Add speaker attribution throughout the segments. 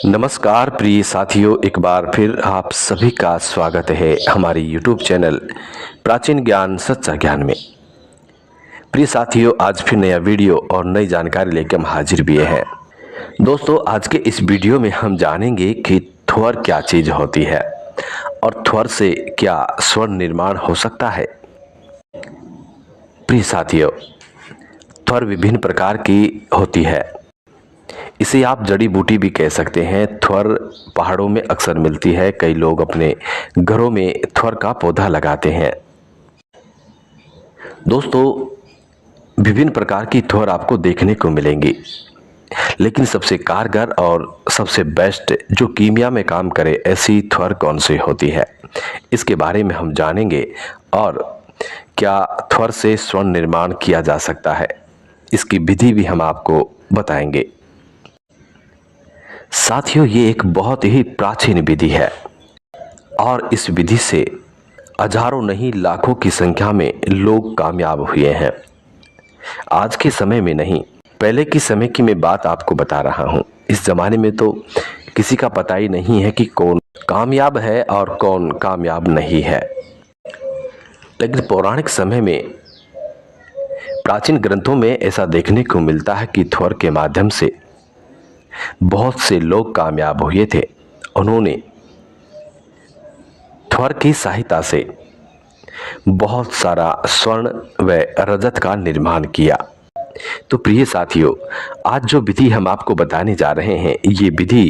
Speaker 1: नमस्कार प्रिय साथियों, एक बार फिर आप सभी का स्वागत है हमारी YouTube चैनल प्राचीन ज्ञान सच्चा ज्ञान में। प्रिय साथियों, आज फिर नया वीडियो और नई जानकारी लेकर हम हाजिर भी हैं। दोस्तों, आज के इस वीडियो में हम जानेंगे कि थ्वर क्या चीज होती है और थ्वर से क्या स्वर्ण निर्माण हो सकता है। प्रिय साथियों, थ्वर विभिन्न प्रकार की होती है। इसे आप जड़ी बूटी भी कह सकते हैं। थ्वर पहाड़ों में अक्सर मिलती है। कई लोग अपने घरों में थ्वर का पौधा लगाते हैं। दोस्तों, विभिन्न प्रकार की थ्वर आपको देखने को मिलेंगी, लेकिन सबसे कारगर और सबसे बेस्ट जो कीमिया में काम करे ऐसी थ्वर कौन सी होती है, इसके बारे में हम जानेंगे। और क्या थ्वर से स्वर्ण निर्माण किया जा सकता है, इसकी विधि भी हम आपको बताएंगे। साथियों, ये एक बहुत ही प्राचीन विधि है और इस विधि से हजारों नहीं लाखों की संख्या में लोग कामयाब हुए हैं। आज के समय में नहीं, पहले की समय की मैं बात आपको बता रहा हूं। इस जमाने में तो किसी का पता ही नहीं है कि कौन कामयाब है और कौन कामयाब नहीं है। लेकिन पौराणिक समय में प्राचीन ग्रंथों में ऐसा देखने को मिलता है कि थ्वर के माध्यम से बहुत से लोग कामयाब हुए थे। उन्होंने थ्वर की सहायता से बहुत सारा स्वर्ण व रजत का निर्माण किया। तो प्रिय साथियों, आज जो विधि हम आपको बताने जा रहे हैं, ये विधि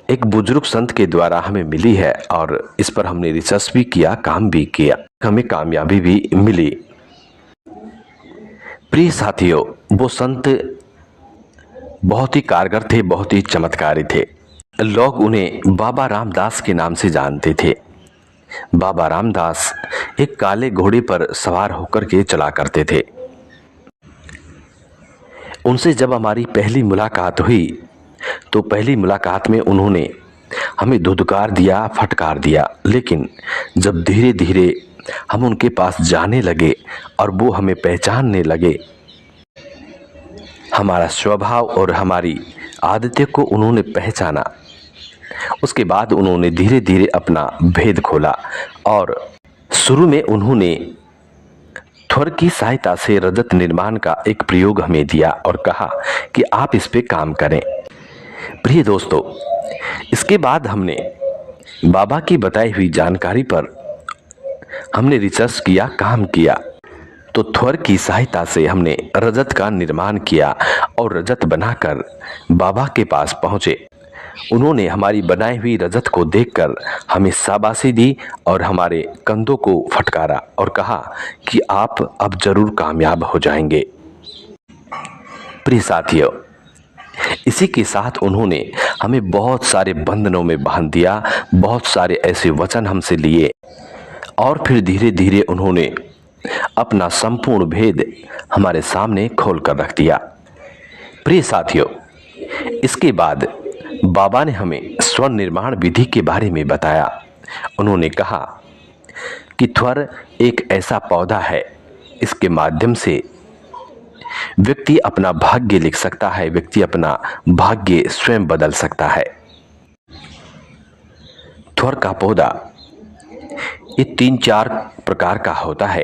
Speaker 1: एक बुजुर्ग संत के द्वारा हमें मिली है और इस पर हमने रिसर्च भी किया, काम भी किया, हमें कामयाबी भी मिली। प्रिय साथियों, वो संत बहुत ही कारगर थे, बहुत ही चमत्कारी थे। लोग उन्हें बाबा रामदास के नाम से जानते थे। बाबा रामदास एक काले घोड़े पर सवार होकर के चला करते थे। उनसे जब हमारी पहली मुलाकात हुई तो पहली मुलाकात में उन्होंने हमें धुतकार दिया, फटकार दिया। लेकिन जब धीरे धीरे हम उनके पास जाने लगे और वो हमें पहचानने लगे, हमारा स्वभाव और हमारी आदतें को उन्होंने पहचाना। उसके बाद उन्होंने धीरे धीरे अपना भेद खोला और शुरू में उन्होंने थ्वर की सहायता से रजत निर्माण का एक प्रयोग हमें दिया और कहा कि आप इस पे काम करें। प्रिय दोस्तों, इसके बाद हमने बाबा की बताई हुई जानकारी पर हमने रिसर्च किया, काम किया। तो थ्वर की सहायता से हमने रजत का निर्माण किया और रजत बनाकर बाबा के पास पहुंचे। उन्होंने हमारी बनाई हुई रजत को देखकर हमें शाबाशी दी और हमारे कंधों को फटकारा और कहा कि आप अब जरूर कामयाब हो जाएंगे। प्रिय साथियों, इसी के साथ उन्होंने हमें बहुत सारे बंधनों में बांध दिया, बहुत सारे ऐसे वचन हमसे लिए और फिर धीरे धीरे उन्होंने अपना संपूर्ण भेद हमारे सामने खोल कर रख दिया। प्रिय साथियों, इसके बाद बाबा ने हमें स्वर्ण निर्माण विधि के बारे में बताया। उन्होंने कहा कि थ्वर एक ऐसा पौधा है, इसके माध्यम से व्यक्ति अपना भाग्य लिख सकता है, व्यक्ति अपना भाग्य स्वयं बदल सकता है। थ्वर का पौधा ये 3-4 प्रकार का होता है।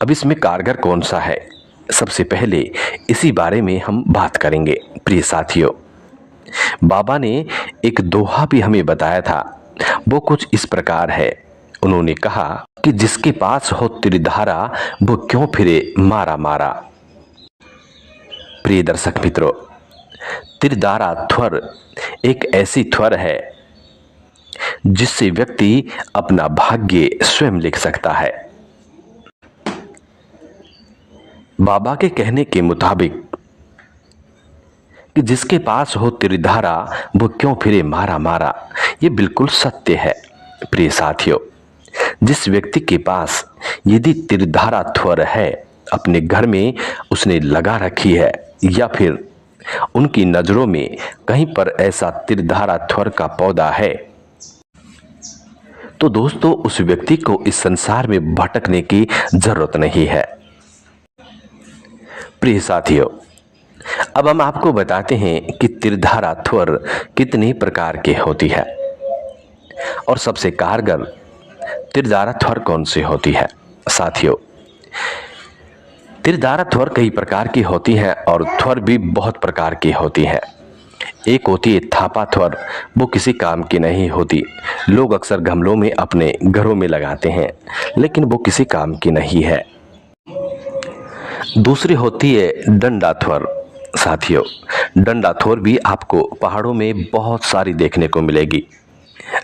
Speaker 1: अब इसमें कारगर कौन सा है, सबसे पहले इसी बारे में हम बात करेंगे। प्रिय साथियों, बाबा ने एक दोहा भी हमें बताया था, वो कुछ इस प्रकार है। उन्होंने कहा कि जिसके पास हो त्रिधारा वो क्यों फिरे मारा मारा। प्रिय दर्शक मित्रों, त्रिधारा थ्वर एक ऐसी थ्वर है जिससे व्यक्ति अपना भाग्य स्वयं लिख सकता है। बाबा के कहने के मुताबिक कि जिसके पास हो त्रिधारा वो क्यों फिरे मारा मारा, ये बिल्कुल सत्य है। प्रिय साथियों, जिस व्यक्ति के पास यदि त्रिधारा थ्वर है, अपने घर में उसने लगा रखी है या फिर उनकी नजरों में कहीं पर ऐसा त्रिधारा थ्वर का पौधा है, तो दोस्तों उस व्यक्ति को इस संसार में भटकने की जरूरत नहीं है। प्रिय साथियों, अब हम आपको बताते हैं कि त्रिधारा थ्वर कितने प्रकार के होती है और सबसे कारगर त्रिधारा थ्वर कौन सी होती है। साथियों, त्रिधारा थ्वर कई प्रकार की होती है और थ्वर भी बहुत प्रकार की होती है। एक होती है थापा थ्वर, वो किसी काम की नहीं होती, लोग अक्सर गमलों में अपने घरों में लगाते हैं, लेकिन वो किसी काम की नहीं है। दूसरी होती है डंडा थ्वर। साथियों, डंडा थ्वर भी आपको पहाड़ों में बहुत सारी देखने को मिलेगी,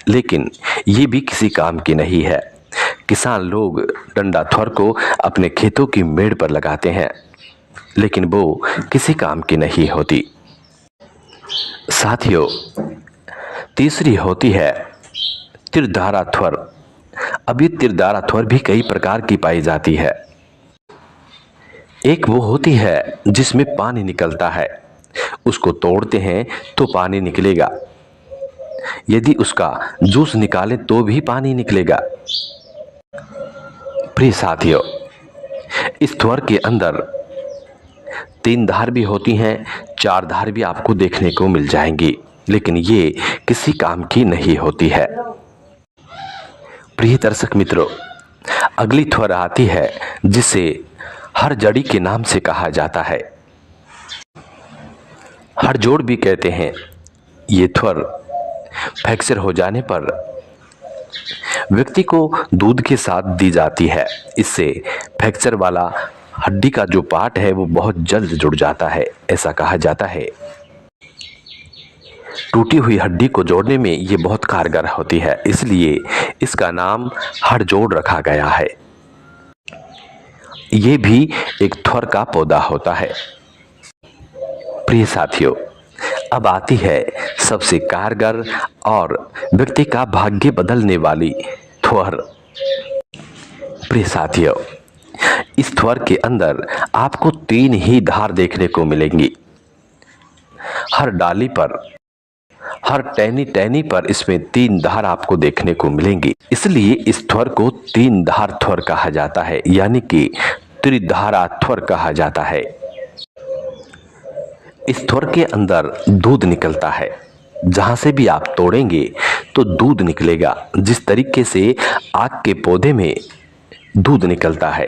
Speaker 1: लेकिन ये भी किसी काम की नहीं है। किसान लोग डंडा थ्वर को अपने खेतों की मेड़ पर लगाते हैं, लेकिन वो किसी काम की नहीं होती। साथियों, तीसरी होती है त्रिधारा थ्वर। अब ये त्रिधारा थ्वर भी कई प्रकार की पाई जाती है। एक वो होती है जिसमें पानी निकलता है, उसको तोड़ते हैं तो पानी निकलेगा, यदि उसका जूस निकालें तो भी पानी निकलेगा। प्रिय साथियों, इस थ्वर के अंदर 3 धार भी होती हैं, 4 धार भी आपको देखने को मिल जाएंगी, लेकिन ये किसी काम की नहीं होती है। प्रिय दर्शक मित्रों, अगली थ्वर आती है जिसे हर जड़ी के नाम से कहा जाता है, हर जोड़ भी कहते हैं। ये थ्वर फ्रैक्चर हो जाने पर व्यक्ति को दूध के साथ दी जाती है। इससे फ्रैक्चर वाला हड्डी का जो पार्ट है वो बहुत जल्द जुड़ जाता है। ऐसा कहा जाता है टूटी हुई हड्डी को जोड़ने में ये बहुत कारगर होती है, इसलिए इसका नाम हड़ जोड़ रखा गया है। ये भी एक थ्वर का पौधा होता है। प्रिय साथियों, अब आती है सबसे कारगर और व्यक्ति का भाग्य बदलने वाली थ्वर। प्रिय साथियों, इस थ्वर के अंदर आपको 3 ही धार देखने को मिलेंगी। हर डाली पर, हर टहनी टहनी पर इसमें 3 धार आपको देखने को मिलेंगी, इसलिए इस थ्वर को 3 धार थ्वर कहा जाता है, यानी कि त्रिधारा थ्वर कहा जाता है। इस थ्वर के अंदर दूध निकलता है, जहां से भी आप तोड़ेंगे तो दूध निकलेगा। जिस तरीके से आग के पौधे में दूध निकलता है,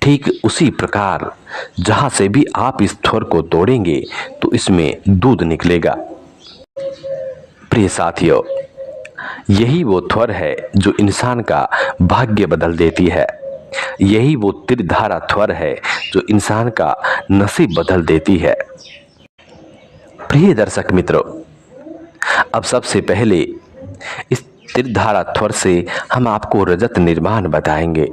Speaker 1: ठीक उसी प्रकार जहां से भी आप इस थ्वर को तोड़ेंगे तो इसमें दूध निकलेगा। प्रिय साथियों, यही वो थ्वर है जो इंसान का भाग्य बदल देती है। यही वो त्रिधारा थ्वर है जो इंसान का नसीब बदल देती है। प्रिय दर्शक मित्रों, अब सबसे पहले इस त्रिधारा थ्वर से हम आपको रजत निर्माण बताएंगे।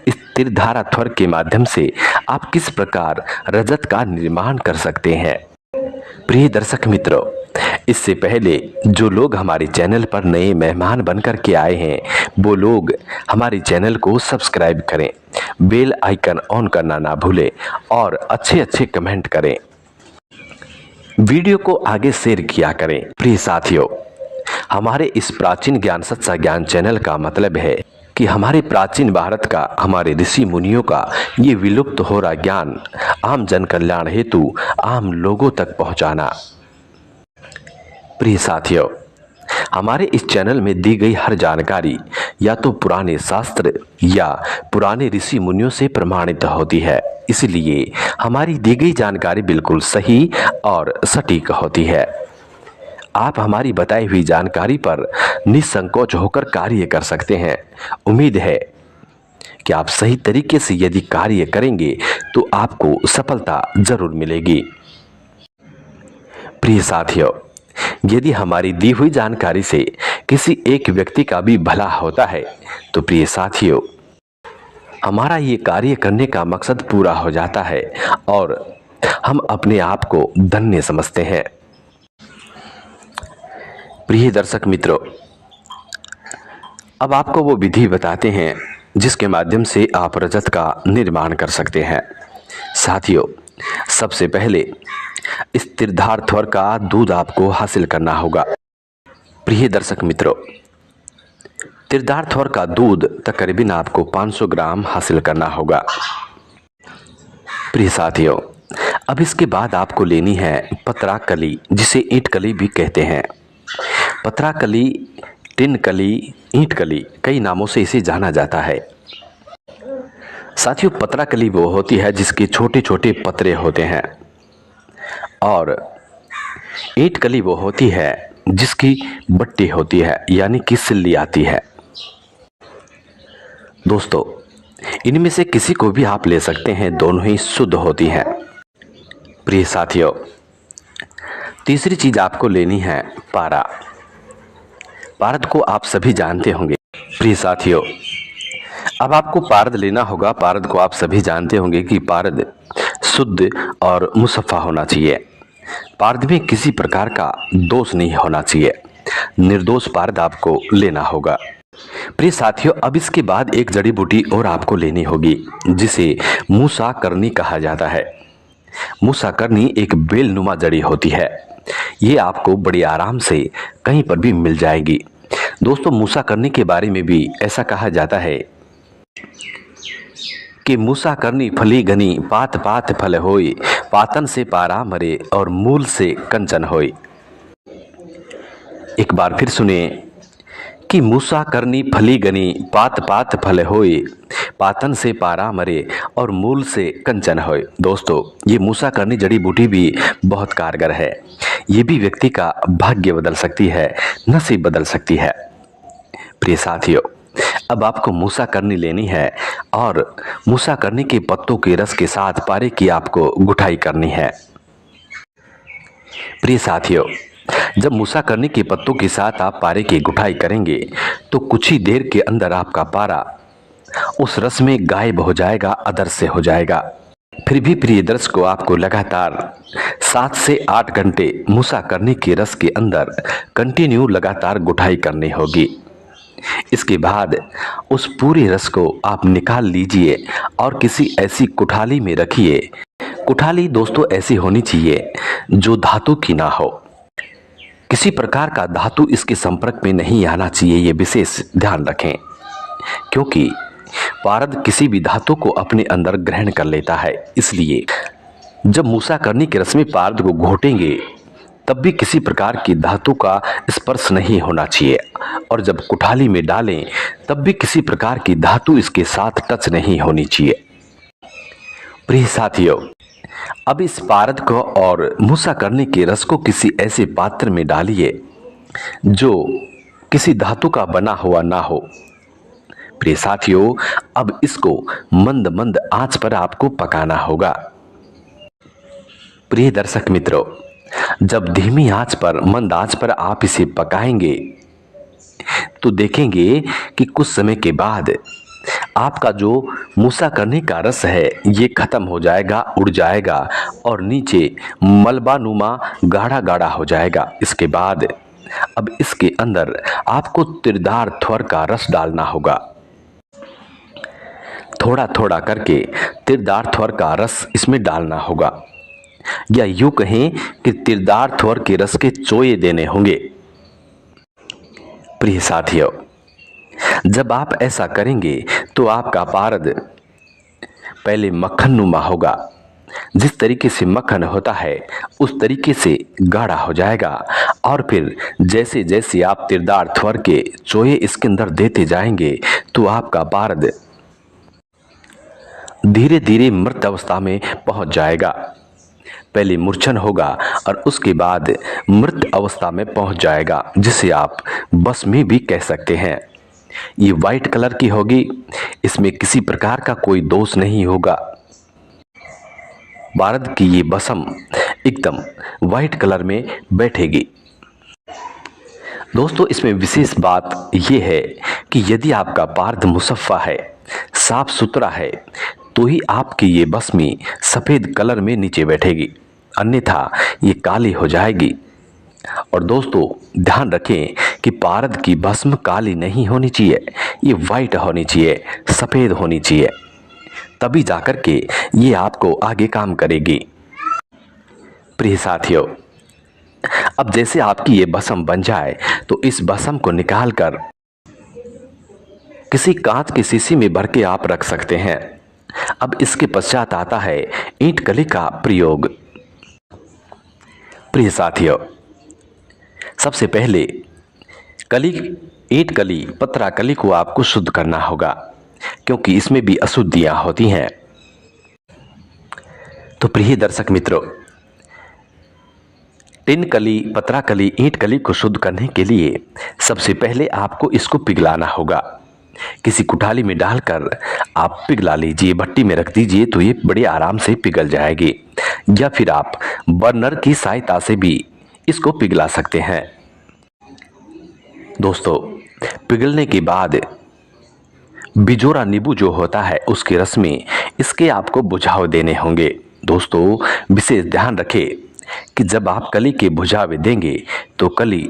Speaker 1: इस त्रिधारा थ्वर के माध्यम से आप किस प्रकार रजत का निर्माण कर सकते हैं। प्रिय दर्शक मित्रों, इससे पहले जो लोग हमारे चैनल पर नए मेहमान बनकर के आए हैं, वो लोग हमारे चैनल को सब्सक्राइब करें, बेल आइकन ऑन करना ना भूलें और अच्छे अच्छे कमेंट करें, वीडियो को आगे शेयर किया करें। प्रिय साथियों, हमारे इस प्राचीन ज्ञान सच्चा ज्ञान चैनल का मतलब है कि हमारे प्राचीन भारत का, हमारे ऋषि मुनियों का ये विलुप्त हो रहा ज्ञान आम जन कल्याण हेतु आम लोगों तक पहुंचाना। प्रिय साथियों, हमारे इस चैनल में दी गई हर जानकारी या तो पुराने शास्त्र या पुराने ऋषि मुनियों से प्रमाणित होती है, इसलिए हमारी दी गई जानकारी बिल्कुल सही और सटीक होती है। आप हमारी बताई हुई जानकारी पर निसंकोच होकर कार्य कर सकते हैं। उम्मीद है कि आप सही तरीके से यदि कार्य करेंगे तो आपको सफलता जरूर मिलेगी। प्रिय साथियों, यदि हमारी दी हुई जानकारी से किसी एक व्यक्ति का भी भला होता है तो प्रिय साथियों, हमारा ये कार्य करने का मकसद पूरा हो जाता है और हम अपने आप को धन्य समझते हैं। प्रिय दर्शक मित्रों, अब आपको वो विधि बताते हैं जिसके माध्यम से आप रजत का निर्माण कर सकते हैं। साथियों, सबसे पहले इस त्रिधार थ्वर का दूध आपको हासिल करना होगा। प्रिय दर्शक मित्रों, त्रिधार थ्वर का दूध तकरीबन आपको 500 ग्राम हासिल करना होगा। प्रिय साथियों, अब इसके बाद आपको लेनी है पतरा कली, जिसे ईंट कली भी कहते हैं। पतरा कली, टिन कली, ईंट कली, कई नामों से इसे जाना जाता है। साथियों, पतरा कली वो होती है जिसके छोटे छोटे पतरे होते हैं, और ईंट कली वो होती है जिसकी बट्टी होती है, यानी कि सिल्ली आती है। दोस्तों, इनमें से किसी को भी आप ले सकते हैं, दोनों ही शुद्ध होती हैं। प्रिय साथियों, तीसरी चीज आपको लेनी है पारा। पारद को आप सभी जानते होंगे। प्रिय साथियों, अब आपको पारद लेना होगा। पारद को आप सभी जानते होंगे कि पारद शुद्ध और मुसफ़ा होना चाहिए। पारद में किसी प्रकार का दोष नहीं होना चाहिए। निर्दोष पारद आपको लेना होगा। प्रिय साथियों, अब इसके बाद एक जड़ी बूटी और आपको लेनी होगी, जिसे मूसा करनी कहा जाता है। मूसा करनी एक बेलनुमा जड़ी होती है। ये आपको बड़ी आराम से कहीं पर भी मिल जाएगी। दोस्तों, मूसा करनी के बारे में भी ऐसा कहा जाता है कि मूसा करनी फली घनी, पात पात फल होई, पातन से पारा मरे और मूल से कंचन होई। एक बार फिर सुने कि मूसा करनी फली घनी, पात पात फल होई, पातन से पारा मरे और मूल से कंचन होए। दोस्तों, ये मूसा करनी जड़ी बूटी भी बहुत कारगर है। ये भी व्यक्ति का भाग्य बदल सकती है, नसीब बदल सकती है। प्रिय साथियों, अब आपको मूसा करनी लेनी है और मूसा करनी के पत्तों के रस के साथ पारे की आपको गुठाई करनी है। प्रिय साथियों, जब मूसा करनी के पत्तों के साथ आप पारे की गुठाई करेंगे तो कुछ ही देर के अंदर आपका पारा उस रस में गायब हो जाएगा, अदृश्य हो जाएगा। फिर भी प्रिय दर्शकों, आपको लगातार 7 से 8 घंटे मूसा करनी के रस के अंदर कंटिन्यू लगातार गुठाई करनी होगी। इसके बाद उस पूरे रस को आप निकाल लीजिए और किसी ऐसी कुठाली में रखिए। कुठाली दोस्तों ऐसी होनी चाहिए जो धातु की ना हो। किसी प्रकार का धातु इसके संपर्क में नहीं आना चाहिए, ये विशेष ध्यान रखें, क्योंकि पारद किसी भी धातु को अपने अंदर ग्रहण कर लेता है। इसलिए जब मूसा करनी के रस में पारद को घोटेंगे तब भी किसी प्रकार की धातु का स्पर्श नहीं होना चाहिए, और जब कुठाली में डालें तब भी किसी प्रकार की धातु इसके साथ टच नहीं होनी चाहिए। प्रिय साथियों, अब इस पारद को और मूसा करने के रस को किसी ऐसे पात्र में डालिए जो किसी धातु का बना हुआ ना हो। प्रिय साथियों, अब इसको मंद मंद आंच पर आपको पकाना होगा। प्रिय दर्शक मित्रों, जब धीमी आंच पर, मंद आंच पर आप इसे पकाएंगे तो देखेंगे कि कुछ समय के बाद आपका जो मूसा करने का रस है ये खत्म हो जाएगा, उड़ जाएगा और नीचे मलबानुमा गाढ़ा गाढ़ा हो जाएगा। इसके बाद अब इसके अंदर आपको तिरदार थ्वर का रस डालना होगा। थोड़ा थोड़ा करके तिरदार थ्वर का रस इसमें डालना होगा, या यूं कहें कि तिरदार थ्वर के रस के चोये देने होंगे। प्रिय साथियों, जब आप ऐसा करेंगे तो आपका पारद पहले मक्खन नुमा होगा। जिस तरीके से मक्खन होता है उस तरीके से गाढ़ा हो जाएगा, और फिर जैसे जैसे आप तिरदार थ्वर के चोये इसके अंदर देते जाएंगे तो आपका पारद धीरे धीरे मृत अवस्था में पहुंच जाएगा। पहले मूर्छन होगा और उसके बाद मृत अवस्था में पहुंच जाएगा, जिसे आप भस्मी भी कह सकते हैं। ये वाइट कलर की होगी, इसमें किसी प्रकार का कोई दोष नहीं होगा। पारद की ये भस्म एकदम वाइट कलर में बैठेगी। दोस्तों, इसमें विशेष बात यह है कि यदि आपका पारद मुसफ़्फ़ा है, साफ सुथरा है, तो ही आपकी ये भस्मी सफ़ेद कलर में नीचे बैठेगी, अन्यथा ये काली हो जाएगी। और दोस्तों, ध्यान रखें कि पारद की भस्म काली नहीं होनी चाहिए, ये वाइट होनी चाहिए, सफ़ेद होनी चाहिए, तभी जाकर के ये आपको आगे काम करेगी। प्रिय साथियों, अब जैसे आपकी ये भस्म बन जाए तो इस भस्म को निकालकर किसी कांच की शीशी में भर के आप रख सकते हैं। अब इसके पश्चात आता है ईंट कली का प्रयोग। प्रिय साथियों, सबसे पहले कली, ईंट कली, पतरा कली को आपको शुद्ध करना होगा, क्योंकि इसमें भी अशुद्धियां होती हैं। तो प्रिय दर्शक मित्रों, टिन कली, पतरा कली, ईंट कली को शुद्ध करने के लिए सबसे पहले आपको इसको पिघलाना होगा। किसी कुठाली में डालकर आप पिघला लीजिए, भट्टी में रख दीजिए, तो ये बड़े आराम से पिघल जाएगी। या फिर आप बर्नर की सहायता से भी इसको पिघला सकते हैं। दोस्तों, पिघलने के बाद बिजोरा नींबू जो होता है उसके रस में इसके आपको बुझाव देने होंगे। दोस्तों, विशेष ध्यान रखें कि जब आप कली के बुझावे देंगे तो कली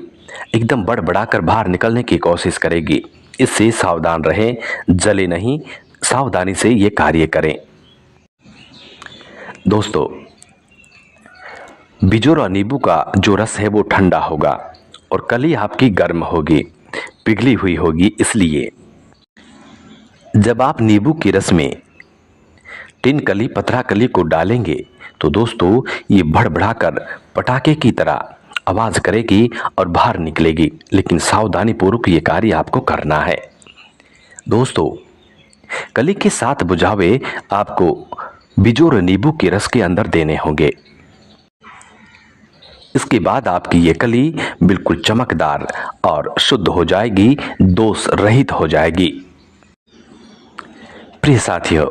Speaker 1: एकदम बड़बड़ाकर बाहर निकलने की कोशिश करेगी। इससे सावधान रहें, जले नहीं, सावधानी से ये कार्य करें। दोस्तों, बिजोरा नींबू का जो रस है वो ठंडा होगा और कली आपकी गर्म होगी, पिघली हुई होगी। इसलिए जब आप नींबू के रस में टिन कली, पतरा कली को डालेंगे तो दोस्तों ये भड़बड़ाकर पटाखे की तरह आवाज करेगी और बाहर निकलेगी। लेकिन सावधानी पूर्वक ये कार्य आपको करना है। दोस्तों, कली के साथ बुझावे आपको बिजोर नींबू के रस के अंदर देने होंगे। इसके बाद आपकी ये कली बिल्कुल चमकदार और शुद्ध हो जाएगी, दोष रहित हो जाएगी। प्रिय साथियों,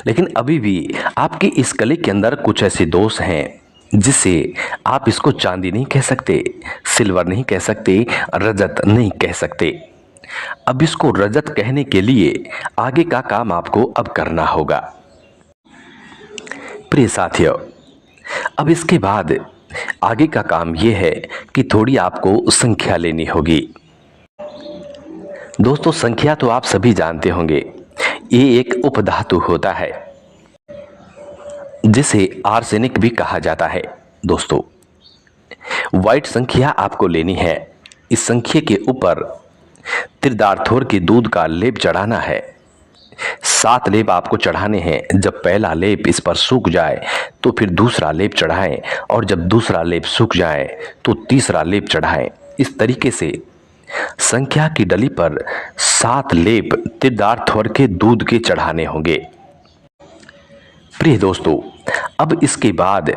Speaker 1: लेकिन अभी भी आपकी इस कली के अंदर कुछ ऐसे दोष हैं जिससे आप इसको चांदी नहीं कह सकते, सिल्वर नहीं कह सकते, रजत नहीं कह सकते। अब इसको रजत कहने के लिए आगे का काम आपको अब करना होगा। प्रिय साथियों, अब इसके बाद आगे का काम यह है कि थोड़ी आपको संख्या लेनी होगी। दोस्तों, संख्या तो आप सभी जानते होंगे, ये एक उपधातु होता है जिसे आर्सेनिक भी कहा जाता है। दोस्तों, व्हाइट संख्या आपको लेनी है। इस संख्या के ऊपर त्रिदार्थोर के दूध का लेप चढ़ाना है। 7 लेप आपको चढ़ाने हैं। जब पहला लेप इस पर सूख जाए तो फिर दूसरा लेप चढ़ाएं, और जब दूसरा लेप सूख जाए तो तीसरा लेप चढ़ाएं। इस तरीके से संख्या की डली पर 7 लेप त्रिदार्थवर के दूध के चढ़ाने होंगे। प्रिय दोस्तों, अब इसके बाद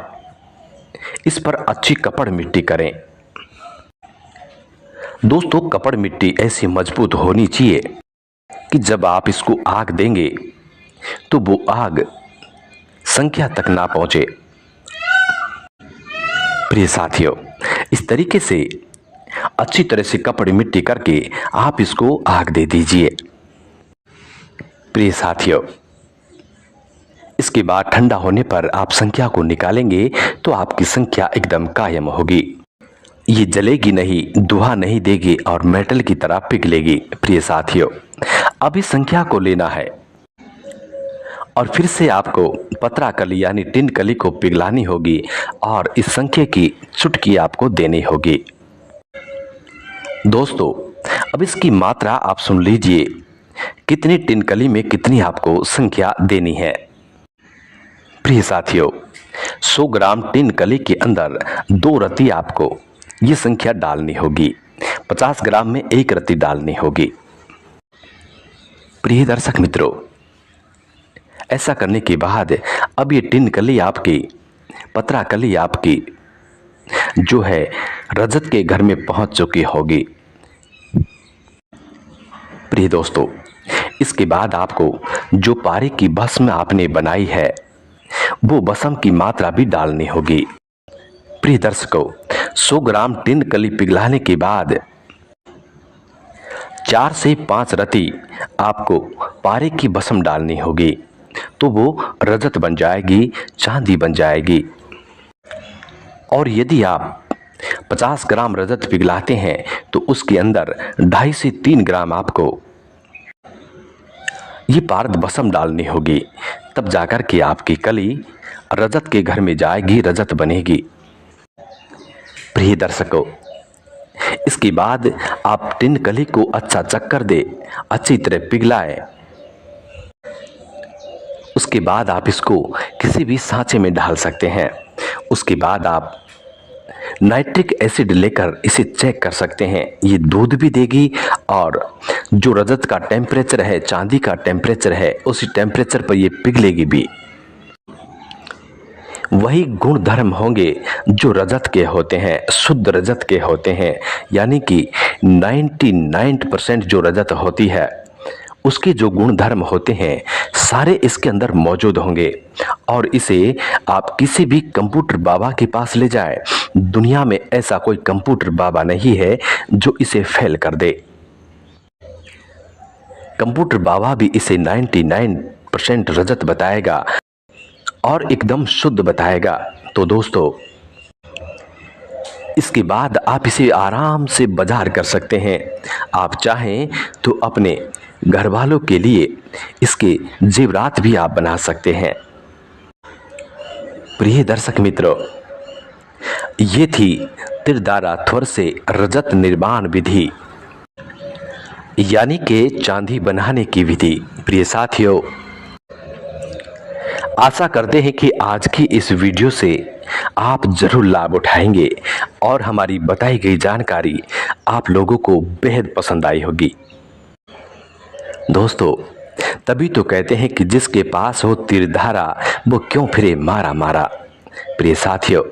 Speaker 1: इस पर अच्छी कपड़ मिट्टी करें। दोस्तों, कपड़ मिट्टी ऐसी मजबूत होनी चाहिए कि जब आप इसको आग देंगे तो वो आग संख्या तक ना पहुंचे। प्रिय साथियों, इस तरीके से अच्छी तरह से कपड़ी मिट्टी करके आप इसको आग दे दीजिए। प्रिय साथियों, इसके बाद ठंडा होने पर आप संख्या को निकालेंगे तो आपकी संख्या एकदम कायम होगी। ये जलेगी नहीं, धुआं नहीं देगी और मेटल की तरह पिघलेगी। प्रिय साथियों, अब इस संख्या को लेना है और फिर से आपको पतरा कली यानी टिन कली को पिघलानी होगी और इस संख्या की चुटकी आपको देनी होगी। दोस्तों, अब इसकी मात्रा आप सुन लीजिए, कितनी टिन कली में कितनी आपको संख्या देनी है। प्रिय साथियों, 100 ग्राम टिन कली के अंदर 2 रत्ती आपको ये संख्या डालनी होगी। 50 ग्राम में 1 रत्ती डालनी होगी। प्रिय दर्शक मित्रों, ऐसा करने के बाद अब ये टिन कली आपकी, पतरा कली आपकी जो है रजत के घर में पहुंच चुकी होगी। प्रिय दोस्तों, इसके बाद आपको जो पारे की भस्म आपने बनाई है वो भस्म की मात्रा भी डालनी होगी। प्रिय दर्शकों, 100 ग्राम टिन कली पिघलाने के बाद 4 से 5 रत्ती आपको पारे की भस्म डालनी होगी, तो वो रजत बन जाएगी, चांदी बन जाएगी। और यदि आप 50 ग्राम रजत पिघलाते हैं तो उसके अंदर 2.5 से 3 ग्राम आपको ये पारद भस्म डालनी होगी। तब जाकर के आपकी कली रजत के घर में जाएगी, रजत बनेगी। प्रिय दर्शकों, इसके बाद आप टिन कली को अच्छा चक्कर दे, अच्छी तरह पिघलाएं। उसके बाद आप इसको किसी भी सांचे में डाल सकते हैं। उसके बाद आप नाइट्रिक एसिड लेकर इसे चेक कर सकते हैं। ये दूध भी देगी और जो रजत का टेम्परेचर है, चांदी का टेम्परेचर है, उसी टेम्परेचर पर ये पिघलेगी भी। वही गुण धर्म होंगे जो रजत के होते हैं, शुद्ध रजत के होते हैं, यानी कि 99% जो रजत होती है उसके जो गुण धर्म होते हैं सारे इसके अंदर मौजूद होंगे। और इसे आप किसी भी कंप्यूटर बाबा के पास ले जाए, दुनिया में ऐसा कोई कंप्यूटर बाबा नहीं है जो इसे फेल कर दे। कंप्यूटर बाबा भी इसे 99% रजत बताएगा और एकदम शुद्ध बताएगा। तो दोस्तों, इसके बाद आप इसे आराम से बाजार कर सकते हैं। आप चाहें तो अपने घर वालों के लिए इसके जेवरात भी आप बना सकते हैं। प्रिय दर्शक मित्रों, ये थी त्रिधारा थ्वर से रजत निर्माण विधि, यानी कि चांदी बनाने की विधि। प्रिय साथियों, आशा करते हैं कि आज की इस वीडियो से आप जरूर लाभ उठाएंगे और हमारी बताई गई जानकारी आप लोगों को बेहद पसंद आई होगी। दोस्तों, तभी तो कहते हैं कि जिसके पास हो त्रिधारा वो क्यों फिरे मारा मारा। प्रिय साथियों,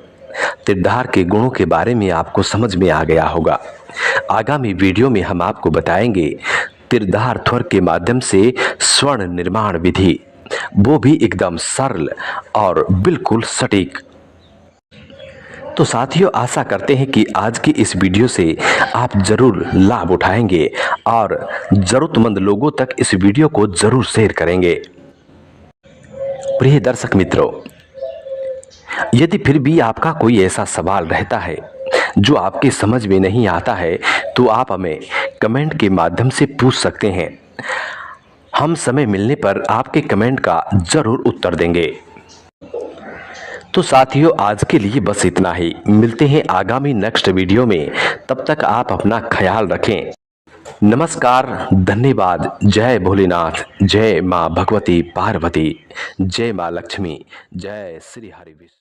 Speaker 1: त्रिधार के गुणों के बारे में आपको समझ में आ गया होगा। आगामी वीडियो में हम आपको बताएंगे त्रिधार थ्वर के माध्यम से स्वर्ण निर्माण विधि, वो भी एकदम सरल और बिल्कुल सटीक। तो साथियों, आशा करते हैं कि आज की इस वीडियो से आप जरूर लाभ उठाएंगे और जरूरतमंद लोगों तक इस वीडियो को जरूर शेयर करेंगे। प्रिय दर्शक मित्रों, यदि फिर भी आपका कोई ऐसा सवाल रहता है जो आपकी समझ में नहीं आता है, तो आप हमें कमेंट के माध्यम से पूछ सकते हैं। हम समय मिलने पर आपके कमेंट का जरूर उत्तर देंगे। तो साथियों, आज के लिए बस इतना ही। मिलते हैं आगामी नेक्स्ट वीडियो में। तब तक आप अपना ख्याल रखें। नमस्कार, धन्यवाद। जय भोलेनाथ, जय मां भगवती पार्वती, जय मां लक्ष्मी, जय श्री हरि विष्णु।